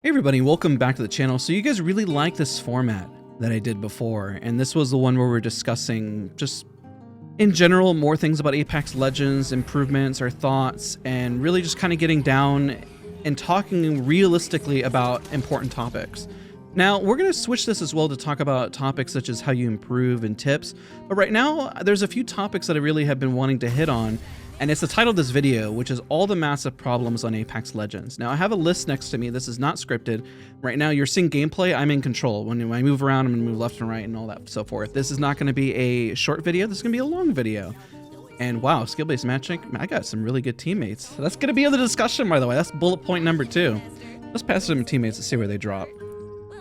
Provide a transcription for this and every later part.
Hey everybody, welcome back to the channel. So you guys really like this format that I did before, and this was the one where we're discussing just in general more things about Apex Legends, improvements, our thoughts, and really just kind of getting down and talking realistically about important topics. Now, we're going to switch this as well to talk about topics such as how you improve and tips, but right now there's a few topics that I really have been wanting to hit on. And it's the title of this video, which is all the massive problems on Apex Legends. Now I have a list next to me. This is not scripted. Right now you're seeing gameplay. I'm in control. When I move around, I'm gonna move left and right and all that so forth. This is not gonna be a short video. This is gonna be a long video. And wow, skill-based matching. I got some really good teammates. That's gonna be in the discussion, by the way. That's bullet point number 2. Let's pass some teammates to see where they drop.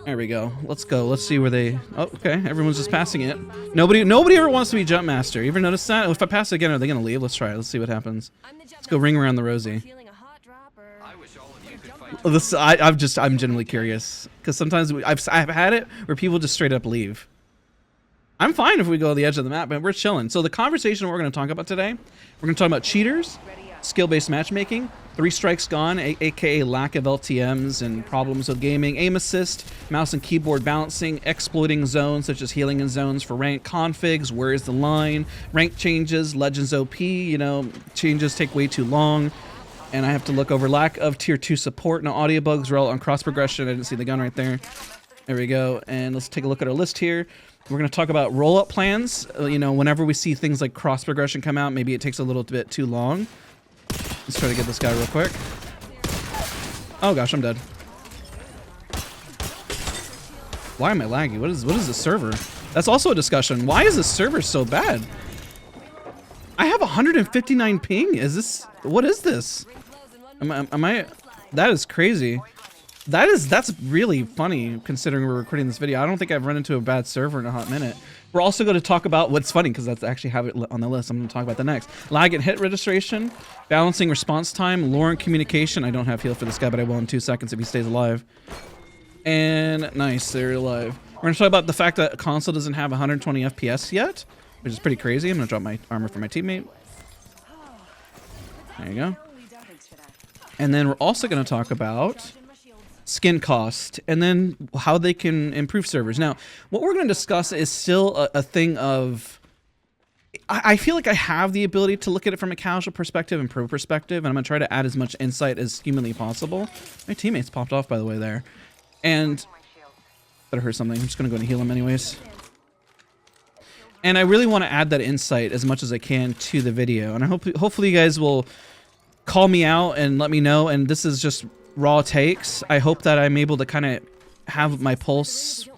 There we go. Let's go. Let's see where they... Oh, okay. Everyone's just passing it. Nobody ever wants to be jump master. You ever notice that? If I pass it again, are they going to leave? Let's try it. Let's see what happens. Let's go ring around the rosy. I'm genuinely curious because sometimes I've had it where people just straight up leave. I'm fine if we go to the edge of the map, but we're chilling. So the conversation we're going to talk about today, we're going to talk about cheaters, skill-based matchmaking, 3 strikes gone, aka lack of LTMs and problems with gaming, aim assist, mouse and keyboard balancing, exploiting zones such as healing in zones for rank configs, where is the line, rank changes, Legends OP, you know, changes take way too long, and I have to look over lack of tier 2 support, no audio bugs, we're all on cross progression. I didn't see the gun right there. There we go, and let's take a look at our list here. We're going to talk about roll-up plans. You know, whenever we see things like cross progression come out, maybe it takes a little bit too long. Let's try to get this guy real quick. Oh gosh, I'm dead. Why am I laggy? What is the server? That's also a discussion. Why is the server so bad? I have 159 ping. Is this... What is this? Am I... That is crazy. That's really funny considering we're recording this video. I don't think I've run into a bad server in a hot minute. We're also going to talk about what's funny because that's actually have it on the list. I'm going to talk about the next. Lag and hit registration, balancing response time, lore and communication. I don't have heal for this guy, but I will in 2 seconds if he stays alive. And nice, they're alive. We're going to talk about the fact that console doesn't have 120 FPS yet, which is pretty crazy. I'm going to drop my armor for my teammate. There you go. And then we're also going to talk about skin cost, and then how they can improve servers. Now, what we're going to discuss is still a thing of... I feel like I have the ability to look at it from a casual perspective and pro perspective, and I'm going to try to add as much insight as humanly possible. My teammates popped off, by the way, there. And... Better hurt something. I'm just going to go and heal him anyways. And I really want to add that insight as much as I can to the video. And I hope, hopefully you guys will call me out and let me know, and this is just raw takes. I hope that I'm able to kind of have my pulse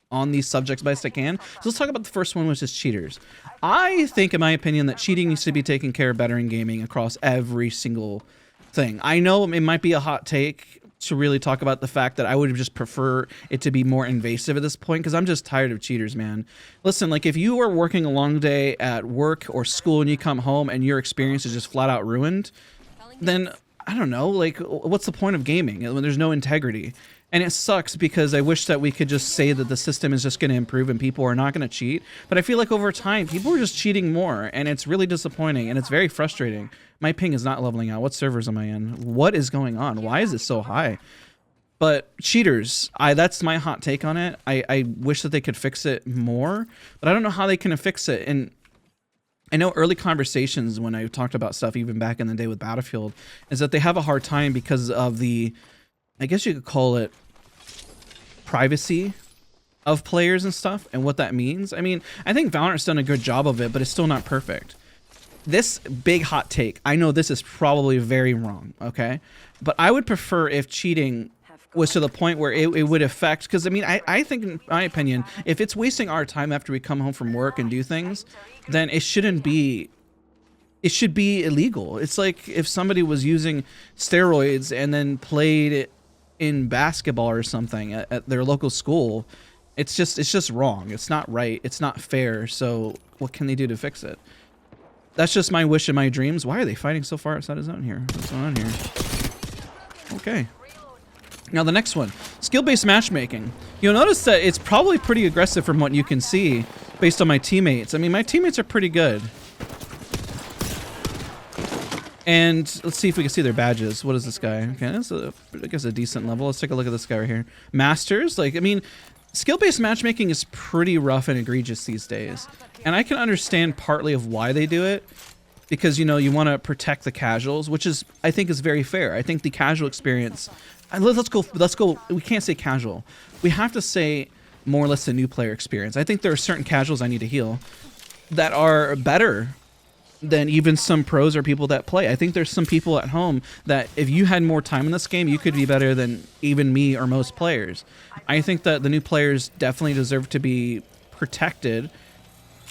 on these subjects best I can. So let's talk about the first one, which is cheaters. I think, in my opinion, that cheating needs to be taken care of better in gaming across every single thing. I know it might be a hot take to really talk about the fact that I would just prefer it to be more invasive at this point because I'm just tired of cheaters, man. Listen, like if you are working a long day at work or school and you come home and your experience is just flat out ruined, then I don't know, like, what's the point of gaming when there's no integrity? And it sucks because I wish that we could just say that the system is just going to improve and people are not going to cheat. But I feel like over time, people are just cheating more, and it's really disappointing, and it's very frustrating. My ping is not leveling out. What servers am I in? What is going on? Why is it so high? But cheaters, that's my hot take on it. I wish that they could fix it more, but I don't know how they can fix it. And I know early conversations when I talked about stuff even back in the day with Battlefield is that they have a hard time because of the, I guess you could call it, privacy of players and stuff and what that means. I mean, I think Valorant's done a good job of it, but it's still not perfect. This big hot take, I know this is probably very wrong, okay? But I would prefer if cheating was to the point where it would affect, because I mean, I think, in my opinion, if it's wasting our time after we come home from work and do things, then it shouldn't be, it should be illegal. It's like if somebody was using steroids and then played in basketball or something at their local school, it's just wrong. It's not right. It's not fair. So what can they do to fix it? That's just my wish and my dreams. Why are they fighting so far outside of zone here? What's going on here? Okay. Now the next one, skill-based matchmaking. You'll notice that it's probably pretty aggressive from what you can see based on my teammates. I mean, my teammates are pretty good. And let's see if we can see their badges. What is this guy? Okay, that's I guess a decent level. Let's take a look at this guy right here. Masters, like, I mean, skill-based matchmaking is pretty rough and egregious these days. And I can understand partly of why they do it. Because, you know, you want to protect the casuals, which is, I think, is very fair. I think the casual experience, let's go, we can't say casual. We have to say more or less the new player experience. I think there are certain casuals I need to heal that are better than even some pros or people that play. I think there's some people at home that if you had more time in this game, you could be better than even me or most players. I think that the new players definitely deserve to be protected,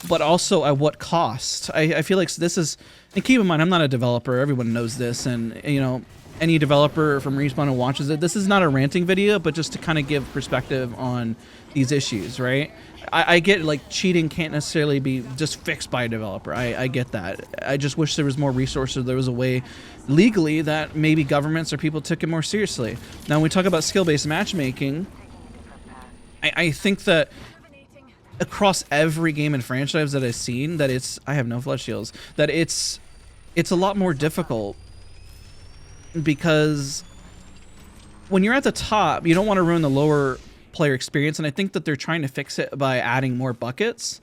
but also at what cost? I feel like this is, and keep in mind, I'm not a developer. Everyone knows this, and you know, any developer from Respawn who watches it, this is not a ranting video, but just to kind of give perspective on these issues, right? I get like cheating can't necessarily be just fixed by a developer. I get that. I just wish there was more resources. There was a way legally that maybe governments or people took it more seriously. Now, when we talk about skill-based matchmaking, I think that across every game and franchise that I've seen, that it's, I have no flesh shields, that it's a lot more difficult because when you're at the top, you don't want to ruin the lower player experience, and I think that they're trying to fix it by adding more buckets.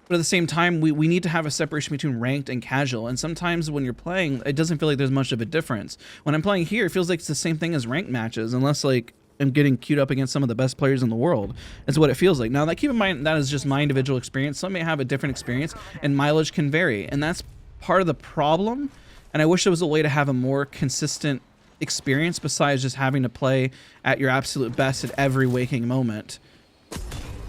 But at the same time, we need to have a separation between ranked and casual, and sometimes when you're playing, it doesn't feel like there's much of a difference. When I'm playing here, it feels like it's the same thing as ranked matches, unless like I'm getting queued up against some of the best players in the world. That's what it feels like. Now, keep in mind, that is just my individual experience. Some may have a different experience, and mileage can vary, and that's part of the problem. And I wish there was a way to have a more consistent experience besides just having to play at your absolute best at every waking moment.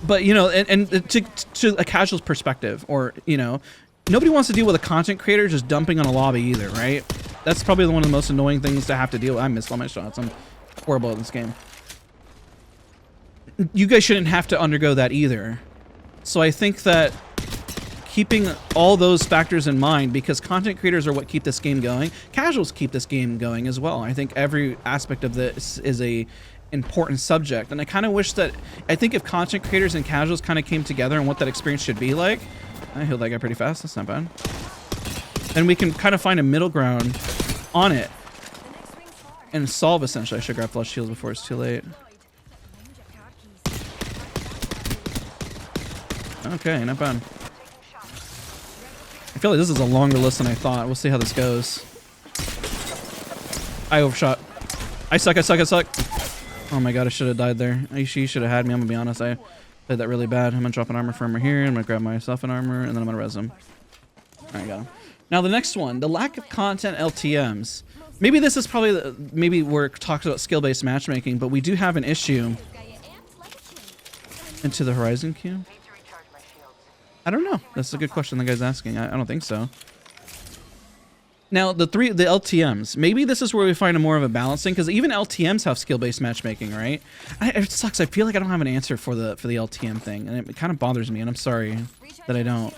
But, you know, and to a casual's perspective, or, you know, nobody wants to deal with a content creator just dumping on a lobby either, right? That's probably one of the most annoying things to have to deal with. I missed all my shots. I'm horrible at this game. You guys shouldn't have to undergo that either. So I think that keeping all those factors in mind, because content creators are what keep this game going, casuals keep this game going as well. I think every aspect of this is a important subject, and I kind of wish that, I think if content creators and casuals kind of came together and what that experience should be like, I healed that guy pretty fast, that's not bad, then we can kind of find a middle ground on it and solve, essentially. I should grab flush shields before it's too late. Okay, not bad. I feel like this is a longer list than I thought. We'll see how this goes. I overshot. I suck. Oh my god, I should have died there. She should have had me, I'm gonna be honest. I played that really bad. I'm gonna drop an armor from here. I'm gonna grab myself an armor, and then I'm gonna res him. Alright, got him. Now the next one, the lack of content LTMs. Maybe this is probably, maybe we're talking about skill-based matchmaking, but we do have an issue. Into the Horizon queue? I don't know. That's a good question the guy's asking. I don't think so. Now, the LTMs. Maybe this is where we find a more of a balancing, because even LTMs have skill-based matchmaking, right? It sucks. I feel like I don't have an answer for the LTM thing, and it kind of bothers me, and I'm sorry that I don't.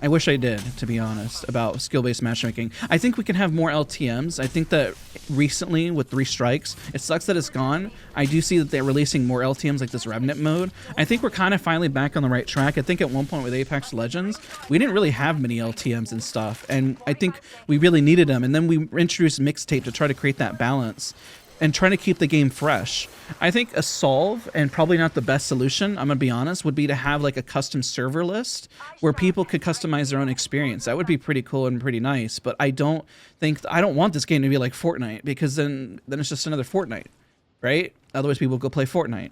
I wish I did, to be honest, about skill-based matchmaking. I think we can have more LTMs. I think that recently, with 3 strikes, it sucks that it's gone. I do see that they're releasing more LTMs, like this Revenant mode. I think we're kind of finally back on the right track. I think at one point with Apex Legends, we didn't really have many LTMs and stuff, and I think we really needed them. And then we introduced Mixtape to try to create that balance and trying to keep the game fresh. I think a solve, and probably not the best solution, I'm gonna be honest, would be to have like a custom server list where people could customize their own experience. That would be pretty cool and pretty nice, but I don't want this game to be like Fortnite, because then it's just another Fortnite, right? Otherwise people go play Fortnite.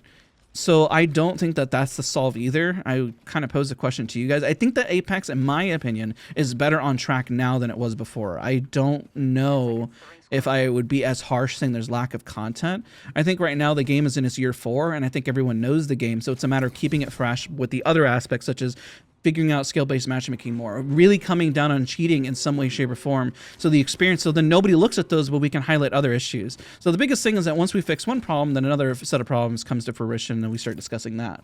So I don't think that that's the solve either. I kind of pose the question to you guys. I think that Apex, in my opinion, is better on track now than it was before. I don't know if I would be as harsh saying there's lack of content. I think right now the game is in its year 4, and I think everyone knows the game, so it's a matter of keeping it fresh with the other aspects, such as figuring out skill-based matchmaking more, really coming down on cheating in some way, shape, or form, so the experience, so then nobody looks at those, but we can highlight other issues. So the biggest thing is that once we fix one problem, then another set of problems comes to fruition, and we start discussing that.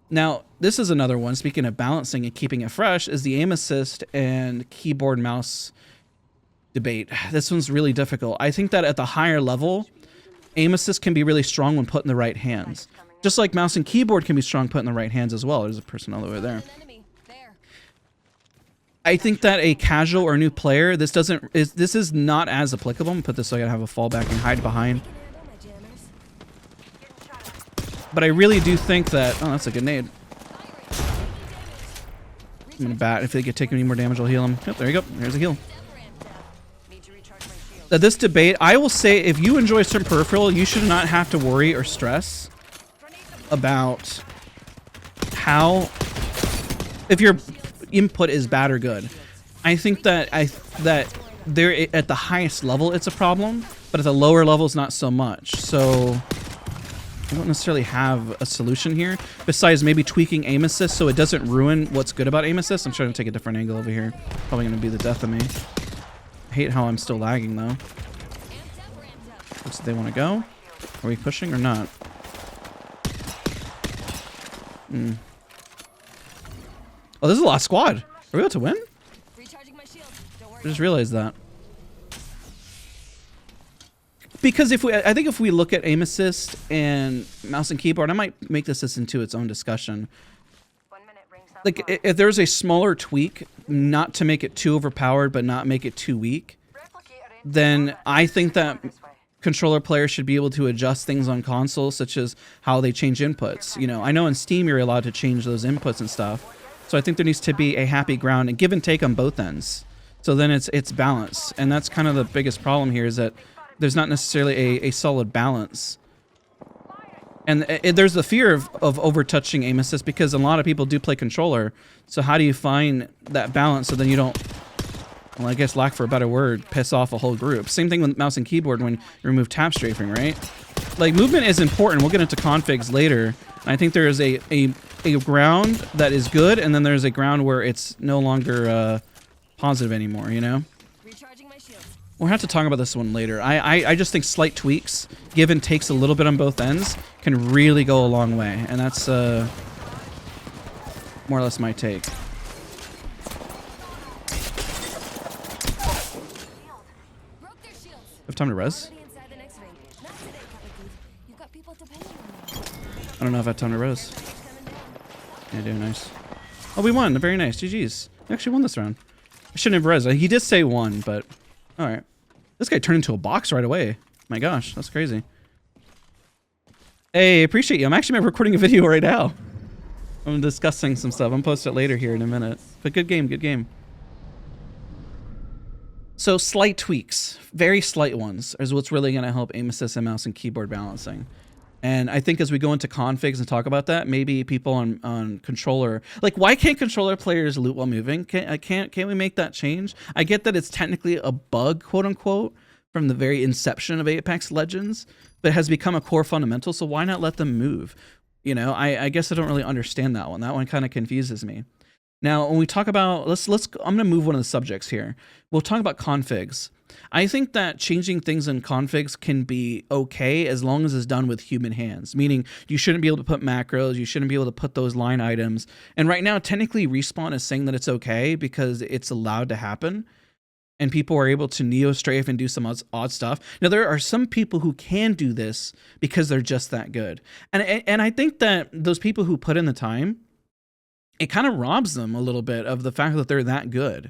Now, this is another one, speaking of balancing and keeping it fresh, is the aim assist and keyboard mouse debate. This one's really difficult. I think that at the higher level, aim assist can be really strong when put in the right hands. Just like mouse and keyboard can be strong put in the right hands as well. There's a person all the way there. I think that a casual or new player, this is not as applicable. I'm gonna put this so I gotta have a fallback and hide behind. But I really do think that, oh, that's a good nade. I'm gonna bat. If they get taking any more damage, I'll heal him. Yep, there you go. There's a heal. This debate, I will say, if you enjoy certain peripheral, you should not have to worry or stress about how, if your input is bad or good. I think that there at the highest level it's a problem, but at the lower levels not so much. So I don't necessarily have a solution here besides maybe tweaking aim assist so it doesn't ruin what's good about aim assist. I'm trying to take a different angle over here. Probably gonna be the death of me. I hate how I'm still lagging though. Looks like they want to go. Are we pushing or not? Oh, this is a lot of squad. Are we about to win? I just realized that. Because I think if we look at aim assist and mouse and keyboard, I might make this into its own discussion. Like, if there's a smaller tweak, not to make it too overpowered, but not make it too weak, then I think that controller players should be able to adjust things on consoles, such as how they change inputs. You know, I know in Steam you're allowed to change those inputs and stuff. So I think there needs to be a happy ground and give and take on both ends. So then it's balance. And that's kind of the biggest problem here, is that there's not necessarily a solid balance. And there's the fear of over-touching aim assist because a lot of people do play controller. So how do you find that balance so then you don't, well, I guess lack for a better word, piss off a whole group? Same thing with mouse and keyboard when you remove tap strafing, right? Like, movement is important. We'll get into configs later. I think there is a ground that is good, and then there's a ground where it's no longer positive anymore, you know? We'll have to talk about this one later. I just think slight tweaks, give and takes a little bit on both ends, can really go a long way. And that's more or less my take. Have time to res? I don't know if I have time to res. Yeah, I do. Nice. Oh, we won. Very nice. GG's. We actually won this round. I shouldn't have res. He did say one, but all right. This guy turned into a box right away. My gosh, that's crazy. Hey, appreciate you. I'm actually recording a video right now. I'm discussing some stuff. I'm post it later here in a minute. But good game, good game. So slight tweaks, very slight ones, is what's really going to help aim assist and mouse and keyboard balancing. And I think as we go into configs and talk about that, maybe people on controller, like, why can't controller players loot while moving? Can't we make that change? I get that it's technically a bug, quote unquote, from the very inception of Apex Legends, but it has become a core fundamental. So why not let them move? You know, I guess I don't really understand that one. That one kind of confuses me. Now, when we talk about, I'm going to move one of the subjects here. We'll talk about configs. I think that changing things in configs can be okay as long as it's done with human hands, meaning you shouldn't be able to put macros, you shouldn't be able to put those line items. And right now, technically, Respawn is saying that it's okay because it's allowed to happen. And people are able to neo-strafe and do some odd stuff. Now, there are some people who can do this because they're just that good. And I think that those people who put in the time, it kind of robs them a little bit of the fact that they're that good.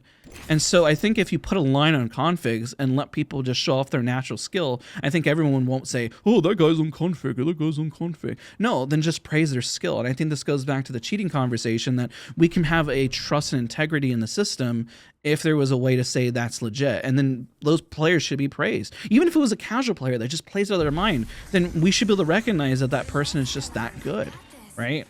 And so I think if you put a line on configs and let people just show off their natural skill, I think everyone won't say, oh, that guy's on config, or that guy's on config. No, then just praise their skill. And I think this goes back to the cheating conversation, that we can have a trust and integrity in the system if there was a way to say that's legit. And then those players should be praised. Even if it was a casual player that just plays out of their mind, then we should be able to recognize that that person is just that good, right?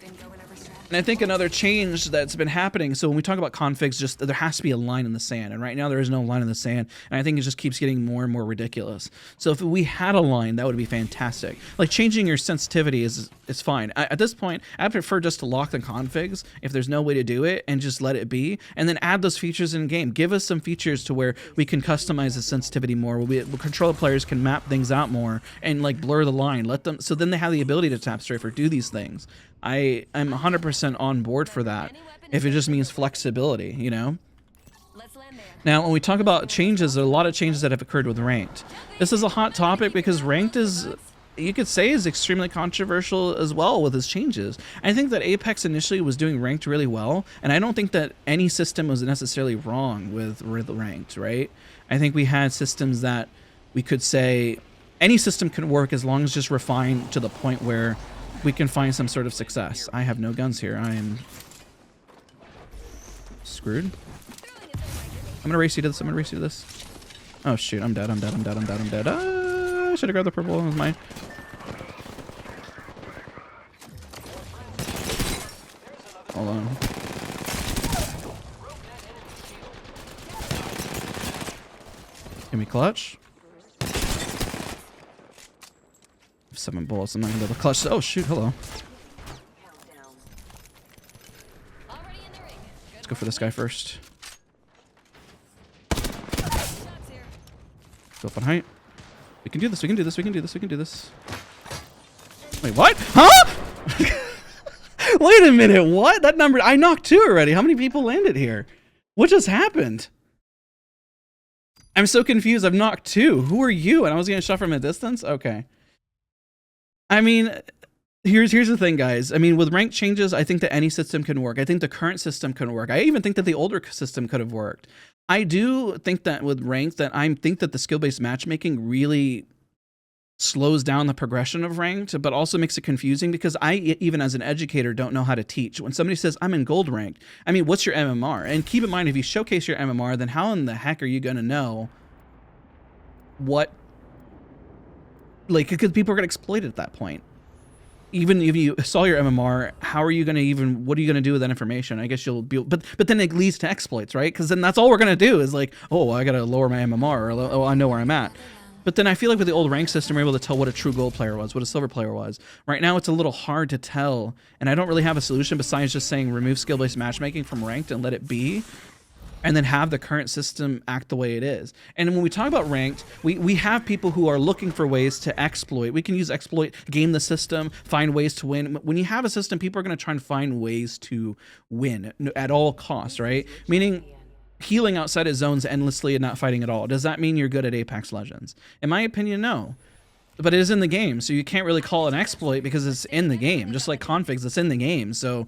And I think another change that's been happening, so when we talk about configs, just there has to be a line in the sand. And right now there is no line in the sand. And I think it just keeps getting more and more ridiculous. So if we had a line, that would be fantastic. Like, changing your sensitivity is fine. At this point, I prefer just to lock the configs if there's no way to do it and just let it be. And then add those features in game. Give us some features to where we can customize the sensitivity more. Controller players can map things out more and like blur the line. Let them, so then they have the ability to tap strafe or do these things. I'm 100% on board for that if it just means flexibility, you know? Now, when we talk about changes, there are a lot of changes that have occurred with ranked. This is a hot topic because ranked is you could say is extremely controversial as well with his changes. I think that Apex initially was doing ranked really well, and I don't think that any system was necessarily wrong with ranked, right? I think we had systems that we could say any system can work as long as just refined to the point where we can find some sort of success. I have no guns here. I am screwed. I'm gonna race you to this. I'm gonna race you to this. Oh shoot, I'm dead. I'm dead. I'm dead. I'm dead. I'm dead. I should have grabbed the purple. It was mine. Hold on. Give me clutch. 7 bullets. I'm not gonna be able to clutch. Oh shoot, hello. Let's go for this guy first. Go up on height. We can do this. We can do this. We can do this. We can do this. Wait, what? Huh? Wait a minute. What? That number. I knocked 2 already. How many people landed here? What just happened? I'm so confused. I've knocked 2. Who are you? And I was getting shot from a distance? Okay. I mean, here's the thing, guys. I mean, with rank changes, I think that any system can work. I think the current system can work. I even think that the older system could have worked. I do think that with ranked, that I think that the skill-based matchmaking really slows down the progression of ranked, but also makes it confusing because I, even as an educator, don't know how to teach. When somebody says, I'm in gold ranked, I mean, what's your MMR? And keep in mind, if you showcase your MMR, then how in the heck are you going to know what, like, because people are going to exploit it at that point. Even if you saw your MMR, how are you going to even, what are you going to do with that information? I guess you'll be, but then it leads to exploits, right? Because then that's all we're going to do is like, oh, I got to lower my MMR, or oh, I know where I'm at. But then I feel like with the old rank system, we're able to tell what a true gold player was, what a silver player was. Right now, it's a little hard to tell, and I don't really have a solution besides just saying remove skill-based matchmaking from ranked and let it be, and then have the current system act the way it is. And when we talk about ranked, we have people who are looking for ways to exploit. We can use exploit, game the system, find ways to win. When you have a system, people are going to try and find ways to win at all costs, right? Meaning healing outside of zones endlessly and not fighting at all. Does that mean you're good at Apex Legends? In my opinion, no. But it is in the game, so you can't really call it an exploit because it's in the game. Just like configs, it's in the game. So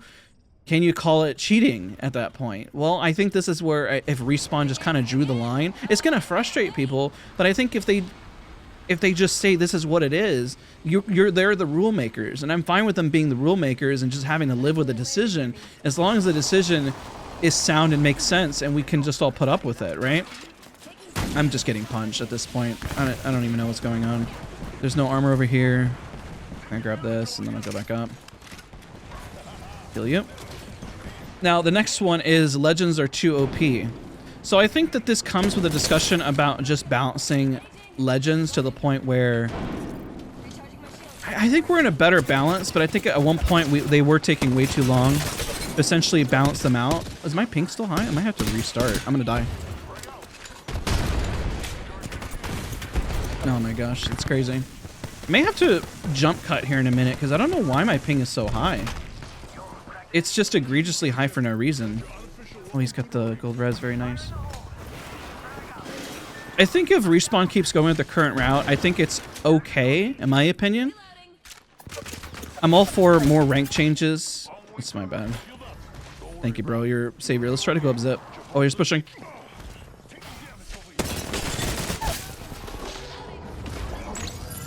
can you call it cheating at that point? Well, I think this is where if Respawn just kind of drew the line, it's going to frustrate people. But I think if they just say this is what it is, they're the rule makers, and I'm fine with them being the rule makers and just having to live with the decision as long as the decision is sound and makes sense, and we can just all put up with it, right? I'm just getting punched at this point. I don't even know what's going on. There's no armor over here. I grab this and then I'll go back up. Kill you. Now, the next one is Legends are too OP. So I think that this comes with a discussion about just balancing Legends to the point where I think we're in a better balance, but I think at one point they were taking way too long to essentially balance them out. Is my ping still high? I might have to restart. I'm gonna die. Oh my gosh, it's crazy. I may have to jump cut here in a minute because I don't know why my ping is so high. It's just egregiously high for no reason. Oh, he's got the gold res, very nice. I think if Respawn keeps going with the current route, I think it's okay, in my opinion. I'm all for more rank changes. That's my bad. Thank you, bro. You're savior. Let's try to go up zip. Oh, he's pushing.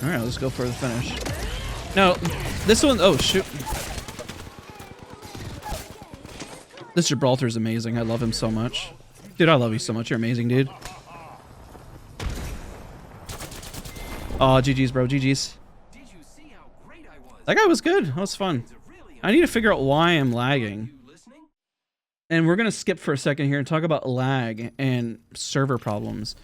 All right, let's go for the finish. No, this one, oh, shoot. This Gibraltar is amazing. I love him so much. Dude, I love you so much. You're amazing, dude. Oh, GG's, bro. GG's. That guy was good. That was fun. I need to figure out why I'm lagging. And we're going to skip for a second here and talk about lag and server problems.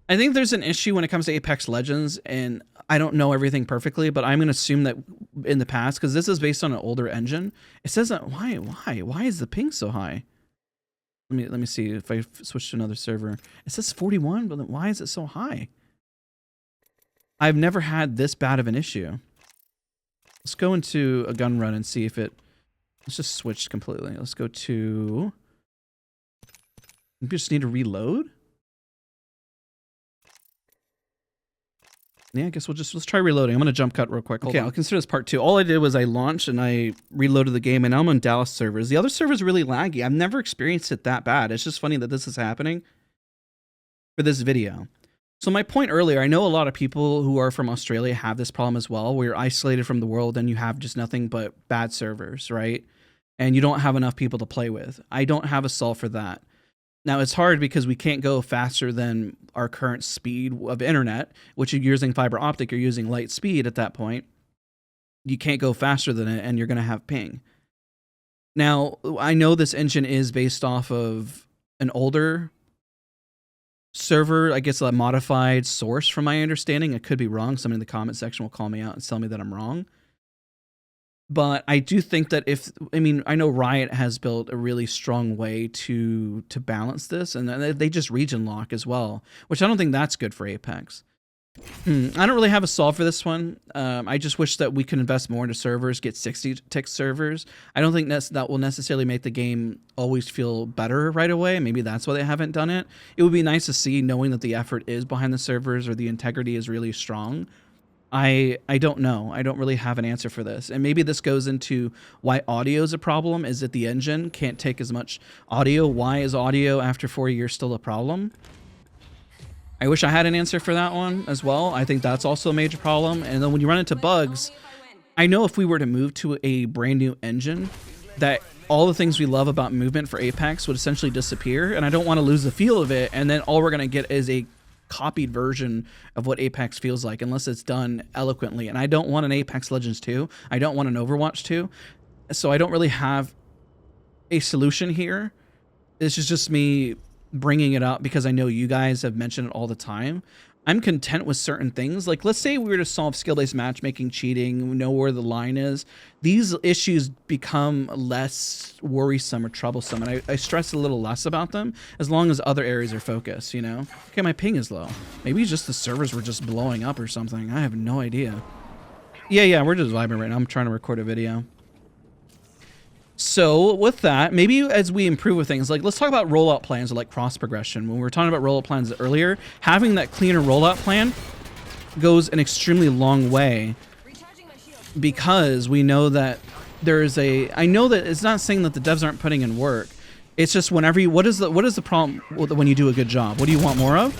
I think there's an issue when it comes to Apex Legends, and I don't know everything perfectly, but I'm going to assume that in the past, because this is based on an older engine, it says that, why is the ping so high? Let me see if I switch to another server. It says 41, but then why is it so high? I've never had this bad of an issue. Let's go into a gun run and see if it, let's just switch completely. Let's go to, we just need to reload. Yeah, I guess let's try reloading. I'm gonna jump cut real quick. Okay, I'll consider this part 2. All I did was I launched and I reloaded the game, and now I'm on Dallas servers. The other server's really laggy. I've never experienced it that bad. It's just funny that this is happening for this video. So my point earlier, I know a lot of people who are from Australia have this problem as well, where you're isolated from the world and you have just nothing but bad servers, right? And you don't have enough people to play with. I don't have a solve for that. Now, it's hard because we can't go faster than our current speed of internet, which you're using fiber optic, you're using light speed at that point. You can't go faster than it, and you're going to have ping. Now, I know this engine is based off of an older server, I guess a modified source from my understanding. I could be wrong. Someone in the comment section will call me out and tell me that I'm wrong. But I do think that I know Riot has built a really strong way to balance this, and they just region lock as well, which I don't think that's good for Apex. I don't really have a solve for this one. I just wish that we could invest more into servers, get 60-tick servers. I don't think that will necessarily make the game always feel better right away. Maybe that's why they haven't done it. It would be nice to see, knowing that the effort is behind the servers or the integrity is really strong. I don't know. I don't really have an answer for this. And maybe this goes into why audio is a problem. Is it the engine can't take as much audio? Why is audio after 4 years still a problem? I wish I had an answer for that one as well. I think that's also a major problem. And then when you run into bugs, I know if we were to move to a brand new engine, that all the things we love about movement for Apex would essentially disappear. And I don't want to lose the feel of it. And then all we're going to get is a copied version of what Apex feels like, unless it's done eloquently. And I don't want an Apex Legends 2. I don't want an Overwatch 2. So I don't really have a solution here. This is just me bringing it up because I know you guys have mentioned it all the time. I'm content with certain things. Like, let's say we were to solve skill-based matchmaking, cheating, know where the line is. These issues become less worrisome or troublesome, and I stress a little less about them as long as other areas are focused, you know? Okay, my ping is low. Maybe just the servers were just blowing up or something. I have no idea. Yeah, we're just vibing right now. I'm trying to record a video. So with that, maybe as we improve with things, like let's talk about rollout plans or like cross progression. When we were talking about rollout plans earlier, having that cleaner rollout plan goes an extremely long way, because we know that I know that it's not saying that the devs aren't putting in work. It's just whenever what is the problem when you do a good job? What do you want more of?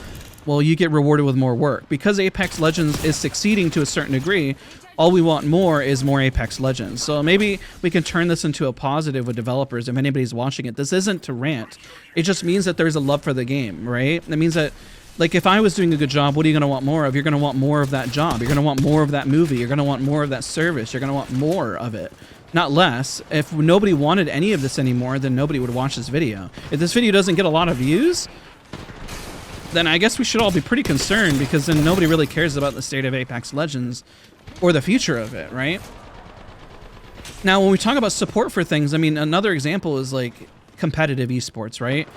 Well, you get rewarded with more work. Because Apex Legends is succeeding to a certain degree, all we want more is more Apex Legends. So maybe we can turn this into a positive with developers if anybody's watching it. This isn't to rant. It just means that there's a love for the game, right? That means that, like, if I was doing a good job, what are you going to want more of? You're going to want more of that job. You're going to want more of that movie. You're going to want more of that service. You're going to want more of it, not less. If nobody wanted any of this anymore, then nobody would watch this video. If this video doesn't get a lot of views, then I guess we should all be pretty concerned, because then nobody really cares about the state of Apex Legends or the future of it, right? Now, when we talk about support for things, I mean, another example is like competitive esports, right?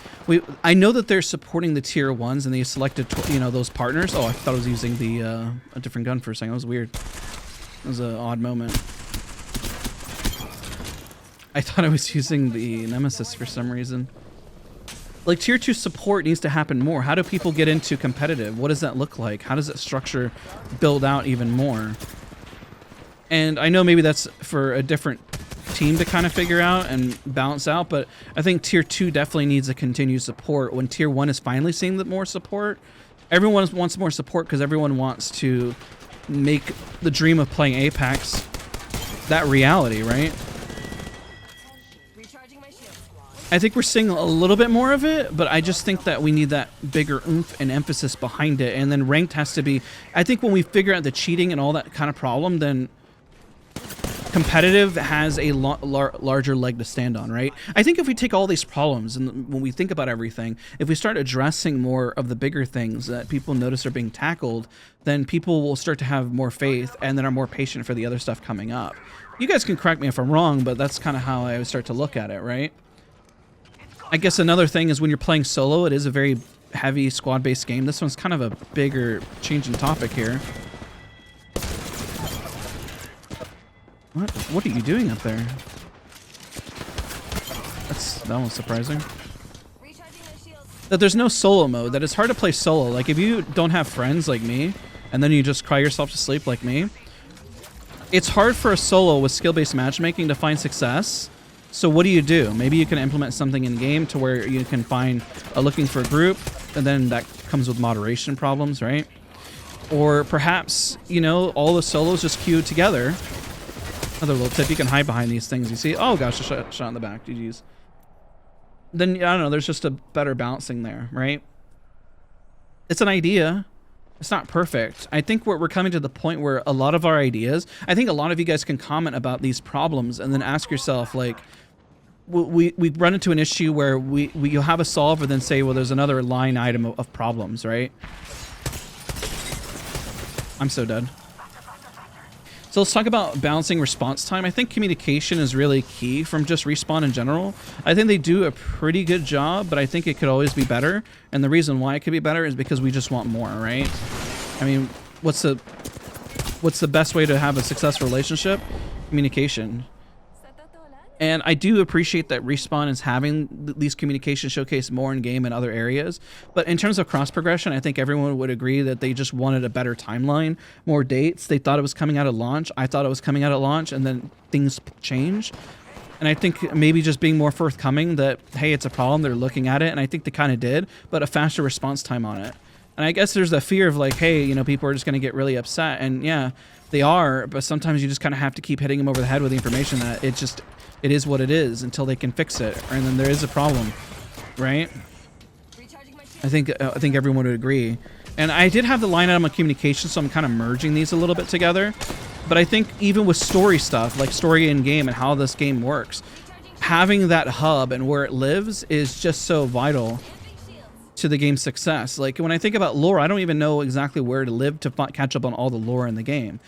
I know that they're supporting the tier 1s, and they selected, those partners. Oh, I thought I was using a different gun for a second. That was weird. That was an odd moment. I thought I was using the Nemesis for some reason. Like, tier 2 support needs to happen more. How do people get into competitive? What does that look like? How does that structure build out even more? And I know maybe that's for a different team to kind of figure out and balance out, but I think tier 2 definitely needs a continued support. When tier 1 is finally seeing more support, everyone wants more support because everyone wants to make the dream of playing Apex that reality, right? I think we're seeing a little bit more of it, but I just think that we need that bigger oomph and emphasis behind it. And then ranked has to be, I think when we figure out the cheating and all that kind of problem, then competitive has a larger leg to stand on, right? I think if we take all these problems and when we think about everything, if we start addressing more of the bigger things that people notice are being tackled, then people will start to have more faith and then are more patient for the other stuff coming up. You guys can correct me if I'm wrong, but that's kind of how I would start to look at it, right? I guess another thing is when you're playing solo, it is a very heavy squad-based game. This one's kind of a bigger change in topic here. What are you doing up there? That one's surprising. That there's no solo mode, that it's hard to play solo. Like, if you don't have friends like me, and then you just cry yourself to sleep like me. It's hard for a solo with skill-based matchmaking to find success. So what do? Maybe you can implement something in game to where you can find looking for a group, and then that comes with moderation problems, right? Or perhaps, you know, all the solos just queue together. Another little tip, you can hide behind these things. You see, oh gosh, a shot in the back, GG's. Then, I don't know, there's just a better balancing there, right? It's an idea. It's not perfect. I think we're coming to the point where a lot of our ideas, I think a lot of you guys can comment about these problems and then ask yourself, like, we run into an issue where you'll have a solve and then say, well, there's another line item of problems, right? I'm so dead. So let's talk about balancing response time. I think communication is really key from just Respawn in general. I think they do a pretty good job, but I think it could always be better. And the reason why it could be better is because we just want more, right? I mean, what's the best way to have a successful relationship? Communication. And I do appreciate that Respawn is having these communication showcase more in game and other areas. But in terms of cross progression, I think everyone would agree that they just wanted a better timeline, more dates. They thought it was coming out at launch. I thought it was coming out at launch, and then things change. And I think maybe just being more forthcoming that, hey, it's a problem, they're looking at it, and I think they kind of did, but a faster response time on it. And I guess there's the fear of like, hey, you know, people are just going to get really upset. And yeah, they are, but sometimes you just kind of have to keep hitting them over the head with the information that it is what it is until they can fix it, and then there is a problem, right? I think everyone would agree. And I did have the line item of communication, so I'm kind of merging these a little bit together. But I think even with story stuff, like story in game and how this game works, having that hub and where it lives is just so vital to the game's success. Like when I think about lore, I don't even know exactly where to live to catch up on all the lore in the game.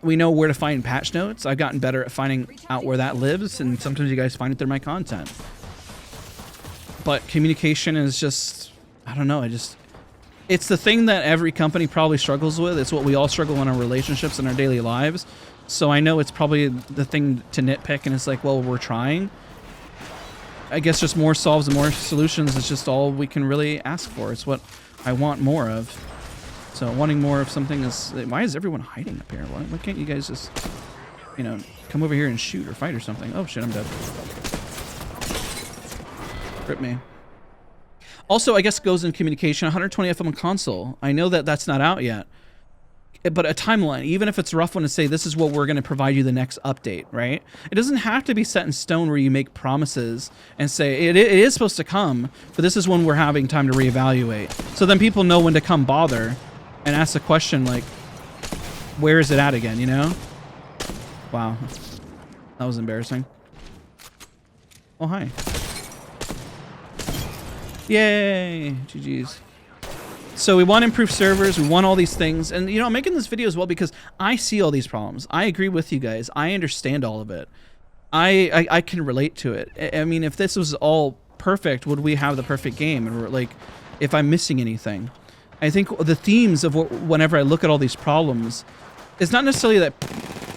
We know where to find patch notes. I've gotten better at finding out where that lives, and sometimes you guys find it through my content. But communication is just, I don't know, it's the thing that every company probably struggles with. It's what we all struggle in our relationships and our daily lives. So I know it's probably the thing to nitpick, and it's like, well, we're trying. I guess just more solves and more solutions is just all we can really ask for. It's what I want more of. So wanting more of something is... Why is everyone hiding up here? Why can't you guys just, you know, come over here and shoot or fight or something? Oh shit, I'm dead. Rip me. Also, I guess goes in communication, 120 FM on console. I know that that's not out yet. But a timeline, even if it's a rough one to say, this is what we're going to provide you the next update, right? It doesn't have to be set in stone where you make promises and say, it is supposed to come, but this is when we're having time to reevaluate. So then people know when to come bother and ask the question, like, where is it at again, you know? Wow. That was embarrassing. Oh, hi. Yay! GG's. So we want improved servers, we want all these things, and you know, I'm making this video as well because I see all these problems. I agree with you guys. I understand all of it. I can relate to it. I mean, if this was all perfect, would we have the perfect game? And like, if I'm missing anything. I think the themes of whenever I look at all these problems, it's not necessarily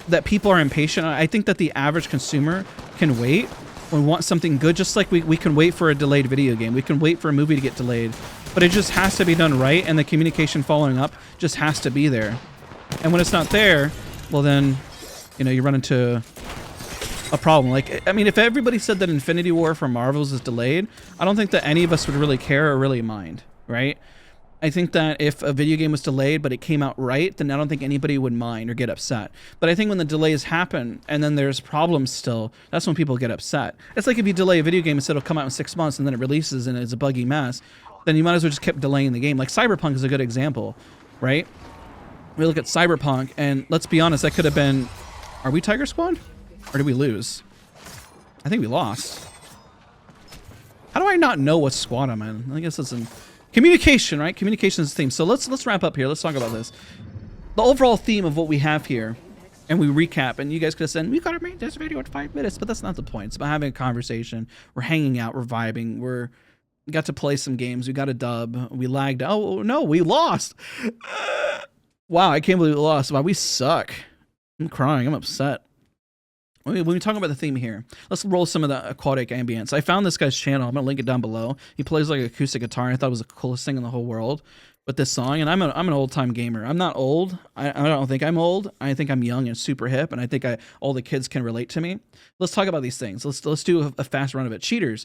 that people are impatient. I think that the average consumer can wait and want something good, just like we can wait for a delayed video game. We can wait for a movie to get delayed, but it just has to be done right, and the communication following up just has to be there. And when it's not there, well then, you know, you run into a problem. Like, I mean, if everybody said that Infinity War for Marvels is delayed, I don't think that any of us would really care or really mind, right? I think that if a video game was delayed but it came out right, then I don't think anybody would mind or get upset. But I think when the delays happen and then there's problems still, that's when people get upset. It's like if you delay a video game and said it'll come out in 6 months and then it releases and it's a buggy mess, then you might as well just keep delaying the game. Like Cyberpunk is a good example, right? We look at Cyberpunk and let's be honest, that could have been... Are we Tiger Squad? Or did we lose? I think we lost. How do I not know what squad I'm in? I guess it's in... Communication, right? Communication is the theme. So let's wrap up here. Let's talk about this. The overall theme of what we have here, and we recap, and you guys could have said, we could have made this video in 5 minutes, but that's not the point. It's about having a conversation. We're hanging out. We're vibing. We got to play some games. We got a dub. We lagged. Oh, no, we lost. Wow, I can't believe we lost. Wow, we suck. I'm crying. I'm upset. When we talk about the theme here, let's roll some of the aquatic ambience. I found this guy's channel. I'm going to link it down below. He plays like acoustic guitar. I thought it was the coolest thing in the whole world. with this song, and I'm an old time gamer. I'm not old. I don't think I'm old. I think I'm young and super hip, and I think all the kids can relate to me. Let's talk about these things. Let's do a fast run of it. Cheaters.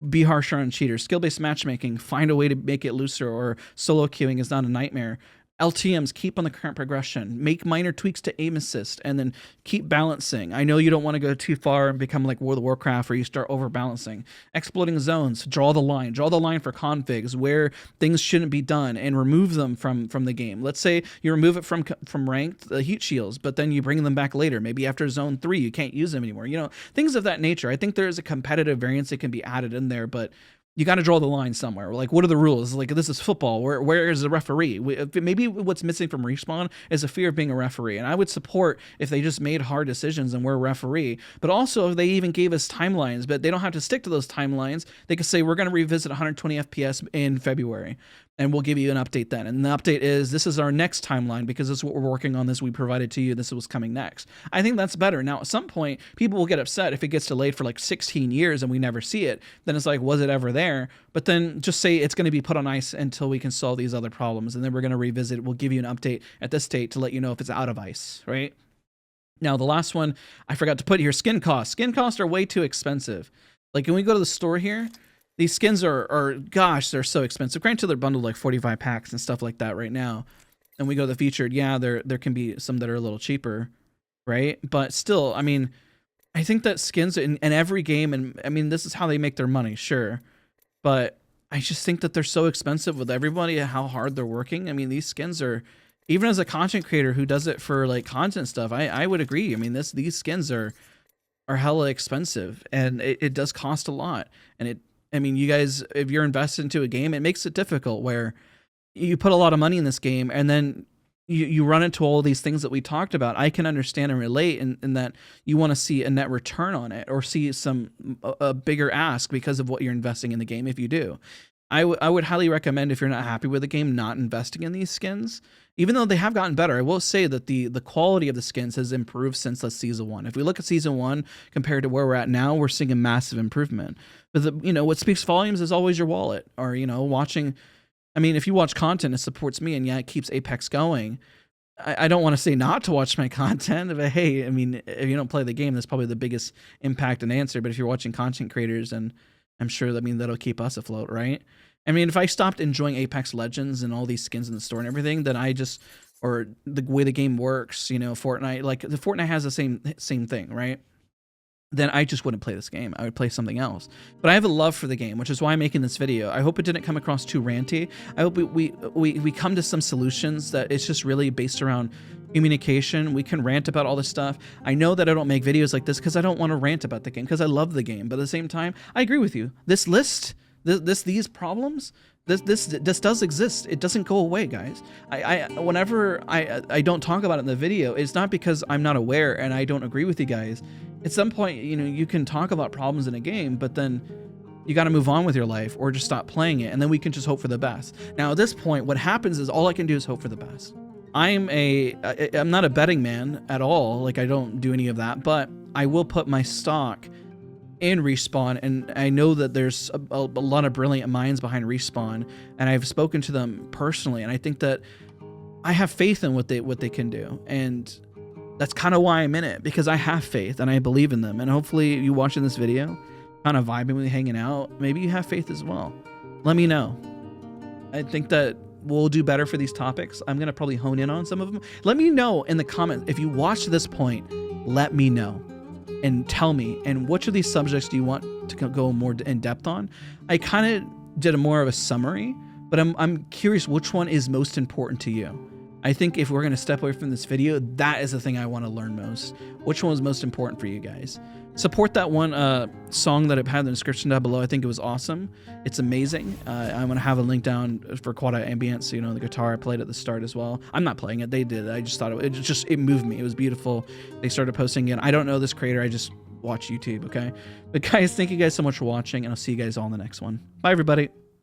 Be harsher on cheaters. Skill-based matchmaking. Find a way to make it looser, or solo queuing is not a nightmare. LTMs, keep on the current progression. Make minor tweaks to aim assist, and then keep balancing. I know you don't want to go too far and become like World of Warcraft where you start overbalancing. Exploiting zones, draw the line. Draw the line for configs where things shouldn't be done and remove them from the game. Let's say you remove it from ranked, the heat shields, but then you bring them back later. Maybe after zone 3, you can't use them anymore. You know, things of that nature. I think there's a competitive variance that can be added in there, but you got to draw the line somewhere. Like, what are the rules? Like, this is football. Where is the referee? Maybe what's missing from Respawn is a fear of being a referee. And I would support if they just made hard decisions and we're a referee. But also, if they even gave us timelines, but they don't have to stick to those timelines. They could say, we're going to revisit 120 FPS in February, and we'll give you an update then. And the update is, this is our next timeline because this is what we're working on. This we provided to you. This is what's coming next. I think that's better. Now, at some point, people will get upset if it gets delayed for like 16 years and we never see it. Then it's like, was it ever there? But then just say it's going to be put on ice until we can solve these other problems. And then we're going to revisit it. We'll give you an update at this date to let you know if it's out of ice, right? Now, the last one I forgot to put here, skin costs. Skin costs are way too expensive. Like, when we go to the store here, these skins are gosh, they're so expensive. Granted, they're bundled like 45 packs and stuff like that right now. And we go to the featured, yeah, there can be some that are a little cheaper, right? But still, I mean, I think that skins in every game, and I mean, this is how they make their money, sure. But I just think that they're so expensive with everybody and how hard they're working. I mean, these skins are, even as a content creator who does it for like content stuff, I would agree. I mean, these skins are hella expensive, and it does cost a lot. And I mean, you guys, if you're invested into a game, it makes it difficult where you put a lot of money in this game and then you run into all these things that we talked about. I can understand and relate in that you want to see a net return on it or see a bigger ask because of what you're investing in the game. If you do, I would highly recommend, if you're not happy with the game, not investing in these skins, even though they have gotten better. I will say that the quality of the skins has improved since season 1. If we look at season 1 compared to where we're at now, we're seeing a massive improvement. But what speaks volumes is always your wallet, or, watching. I mean, if you watch content, it supports me, and yeah, it keeps Apex going. I don't want to say not to watch my content, but hey, I mean, if you don't play the game, that's probably the biggest impact and answer. But if you're watching content creators, and I'm sure that'll keep us afloat, right? I mean, if I stopped enjoying Apex Legends and all these skins in the store and everything, then or the way the game works, Fortnite, like the Fortnite has the same thing, right? Then I just wouldn't play this game. I would play something else. But I have a love for the game, which is why I'm making this video. I hope it didn't come across too ranty. I hope we come to some solutions that it's just really based around communication. We can rant about all this stuff. I know that I don't make videos like this because I don't want to rant about the game, because I love the game. But at the same time, I agree with you. This list, these problems, this does exist. It doesn't go away, guys. Whenever I don't talk about it in the video, it's not because I'm not aware and I don't agree with you guys. At some point, you can talk about problems in a game, but then you got to move on with your life or just stop playing it, and then we can just hope for the best. Now, at this point, what happens is all I can do is hope for the best. I'm not a betting man at all. Like, I don't do any of that, but I will put my stock in Respawn, and I know that there's a lot of brilliant minds behind Respawn, and I've spoken to them personally, and I think that I have faith in what they can do, and that's kind of why I'm in it, because I have faith and I believe in them. And hopefully you watching this video, kind of vibing with me, hanging out, maybe you have faith as well. Let me know. I think that we'll do better for these topics. I'm going to probably hone in on some of them. Let me know in the comments. If you watched this point, let me know and tell me. And which of these subjects do you want to go more in depth on? I kind of did more of a summary, but I'm curious which one is most important to you. I think if we're going to step away from this video, that is the thing I want to learn most. Which one was most important for you guys? Support that one song that I've had in the description down below. I think it was awesome. It's amazing. I'm going to have a link down for Quad Ambience, the guitar I played at the start as well. I'm not playing it. They did. I just thought it moved me. It was beautiful. They started posting it. I don't know this creator. I just watch YouTube, okay? But guys, thank you guys so much for watching, and I'll see you guys all in the next one. Bye, everybody.